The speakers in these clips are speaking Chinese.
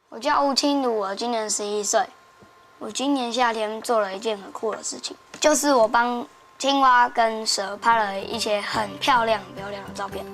我叫吴清如，我今年11岁。我今年夏天做了一件很酷的事情，就是我帮青蛙跟蛇拍了一些很漂亮的照片。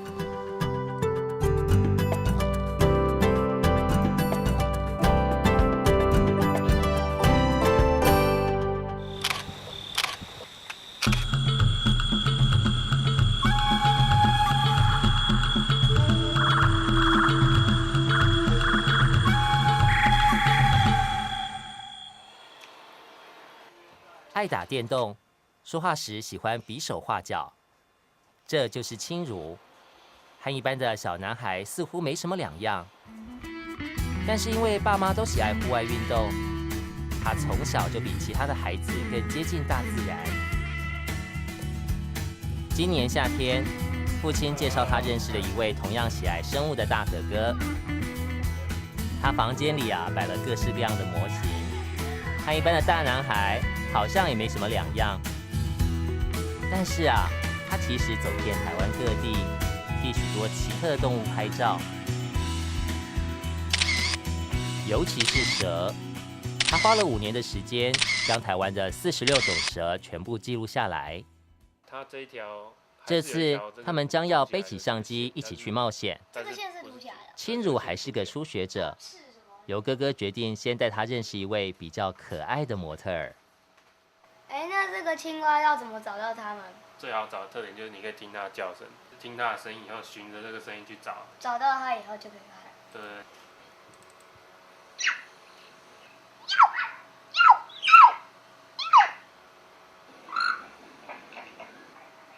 爱打电动，说话时喜欢比手画脚，这就是清如，和一般的小男孩似乎没什么两样。但是因为爸妈都喜爱户外运动，他从小就比其他的孩子更接近大自然。今年夏天，父亲介绍他认识了一位同样喜爱生物的大哥哥。他房间里摆了各式各样的模型，和一般的大男孩好像也没什么两样。但是他其实走遍台湾各地，替许多奇特的动物拍照，尤其是蛇。他花了5年的时间，将台湾的46种蛇全部记录下来。他这一条，这次他们将要背起相机一起去冒险。这个线是凸起来的。清如还是个初学者，由哥哥决定先带他认识一位比较可爱的模特儿。那这个青蛙要怎么找到它们？最好找的特点就是你可以听它的叫声，听它的声音以后，循着这个声音去找。找到它以后就可以拍。对。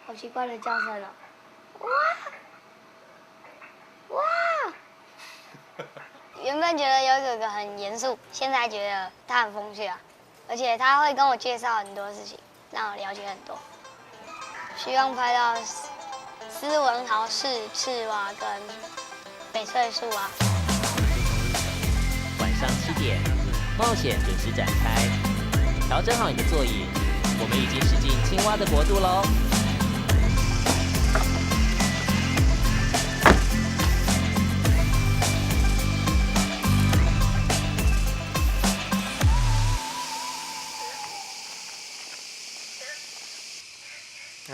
好奇怪的叫声哦！哇！原本觉得有哥哥很严肃，现在觉得他很风趣而且他会跟我介绍很多事情，让我了解很多。希望拍到斯文豪氏赤蛙跟翡翠树蛙。晚上7点，冒险准时展开。调整好你的座椅，我们已经驶进青蛙的国度喽！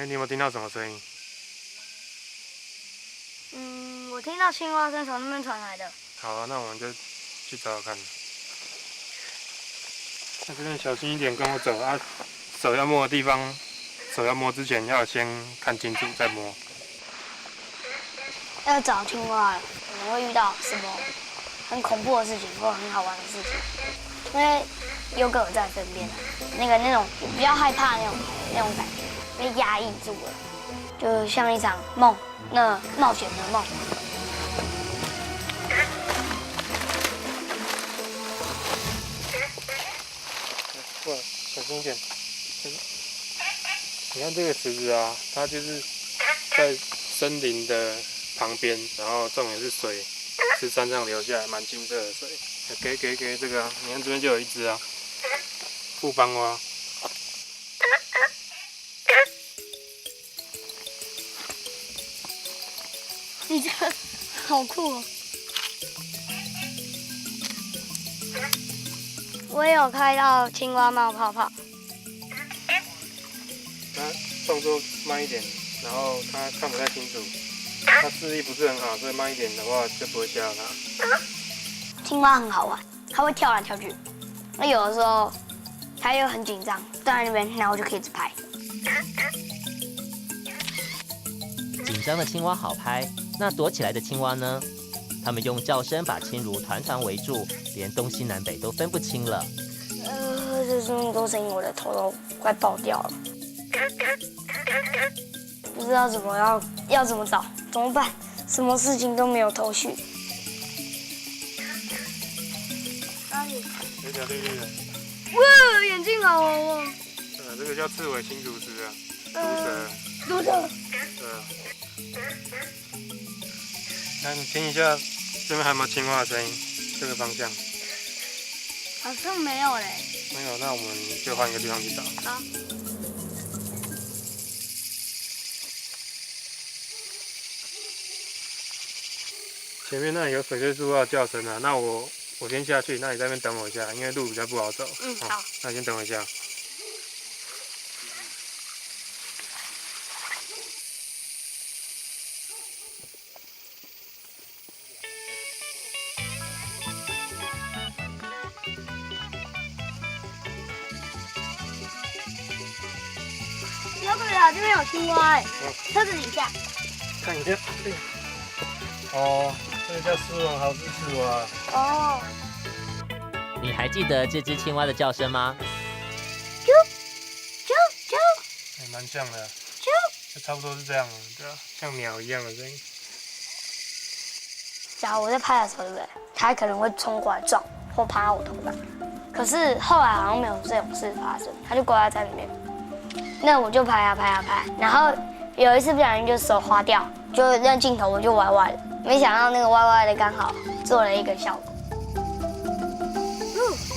你有没有听到什么声音？我听到青蛙声从那边传来的。好啊，那我们就去找找看。那这边小心一点，跟我走啊！手要摸的地方，手要摸之前要先看清楚再摸。要找青蛙了，可能会遇到什么很恐怖的事情或很好玩的事情，因为有哥在身边，那种比较害怕那种感觉被压抑住了，就像一场梦，那冒险的梦。哇，小心一点！你看这个池子它就是在森林的旁边，然后重点是水是山上流下来，蛮清澈的水。给这个你看这边就有一只富邦蛙。你这个好酷哦！我也有拍到青蛙冒泡泡。它动作慢一点，然后它看不太清楚，它视力不是很好，所以慢一点的话就不会吓到它。青蛙很好玩，它会跳来跳去。那有的时候它又很紧张，站在那边，然后我就可以一直拍。紧张的青蛙好拍，那躲起来的青蛙呢？他们用叫声把清如团团围住，连东西南北都分不清了。这这么多声音，我的头都快爆掉了。不知道要怎么找，怎么办？什么事情都没有头绪。哪里？有一条绿绿的。哇，眼睛好红哦。这个叫刺尾青竹丝毒蛇。那你听一下，这边还有没有青蛙的声音？这个方向。好像没有嘞。没有，那我们就换一个地方去找。好。前面那里有翡翠树蛙叫声那我我先下去，那你在那边等我一下，因为路比较不好走。好。那你先等我一下。有鬼啊！这边有青蛙哎，车子底下。看一下。哦，这个叫斯文豪氏赤蛙。哦。你还记得这只青蛙的叫声吗？啾啾啾，还蛮像的。啾，就差不多是这样，对啊，像鸟一样的声音。假如我在拍的时候，对不对？它可能会冲过来撞或趴到我头上。可是后来好像没有这种事发生，它就乖在里面。那我就拍啊拍啊拍，然后有一次不小心就手滑掉，就那镜头我就歪歪的，没想到那个歪歪的刚好做了一个效果。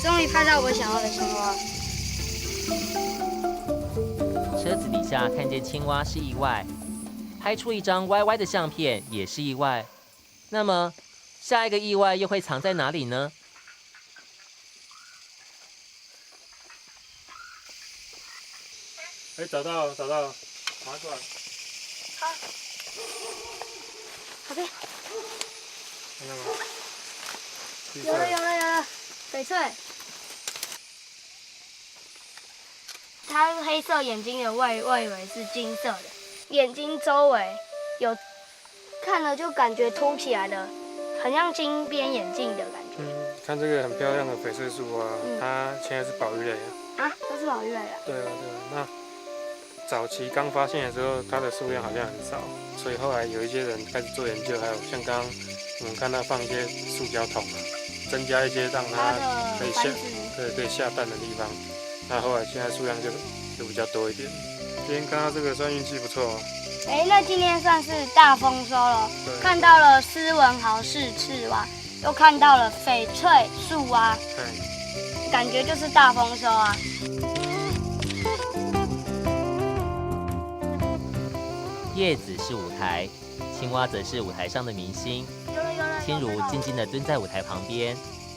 终于拍到我想要的青蛙。车子底下看见青蛙是意外，拍出一张歪歪的相片也是意外。那么下一个意外又会藏在哪里呢？哎，找到，拿过来。好。这边。看到吗？有了，翡翠。它黑色眼睛的，我以为是金色的，眼睛周围有看了就感觉凸起来的，很像金边眼镜的感觉。看这个很漂亮的翡翠树啊，它现在是保育类啊，都是保育类的。对啊。那早期刚发现的时候，它的数量好像很少，所以后来有一些人开始做研究，还有像刚刚我们看它放一些塑胶桶啊，增加一些让它可以下蛋的地方。那后来现在数量就比较多一点。今天看到这个算运气不错哦。哎，那今天算是大丰收了，看到了斯文豪氏赤蛙，又看到了翡翠树蛙，感觉就是大丰收啊。叶子是舞台，青蛙则是舞台上的明星。心如静静地蹲在舞台旁边，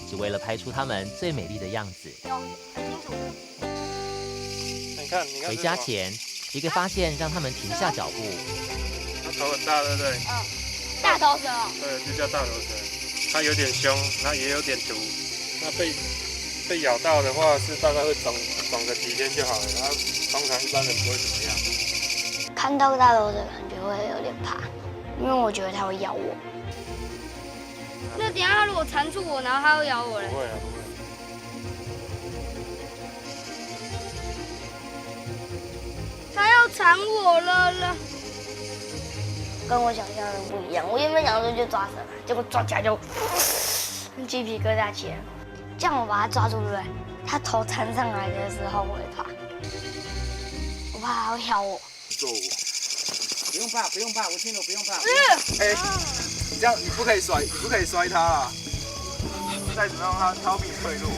只为了拍出他们最美丽的样子。你看，回家前，一个发现让他们停下脚步。它头很大，对不对？大头蛇。对，就叫大头蛇。它有点凶，那也有点毒。那被咬到的话，是大概会肿个几天就好了。它通常一般人不会怎么样。看到大头蛇感觉会有点怕，因为我觉得它会咬我。那等一下它如果缠住我，然后它会咬我嘞？不会啊，不会。它要缠我了。跟我想象的不一样，我原本想说就抓蛇，结果抓起来就鸡皮疙瘩起来。这样我把它抓住，对不对？它头缠上来的时候我会怕，我怕它会咬我。不用怕，我听了不用怕。哎，你这样你不可以摔它啊！再怎么样它会比你脆弱。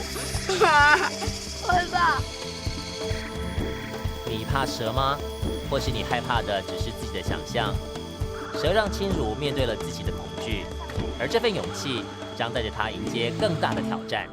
我会怕。你怕蛇吗？或是你害怕的只是自己的想象？蛇让清如面对了自己的恐惧，而这份勇气将带着他迎接更大的挑战。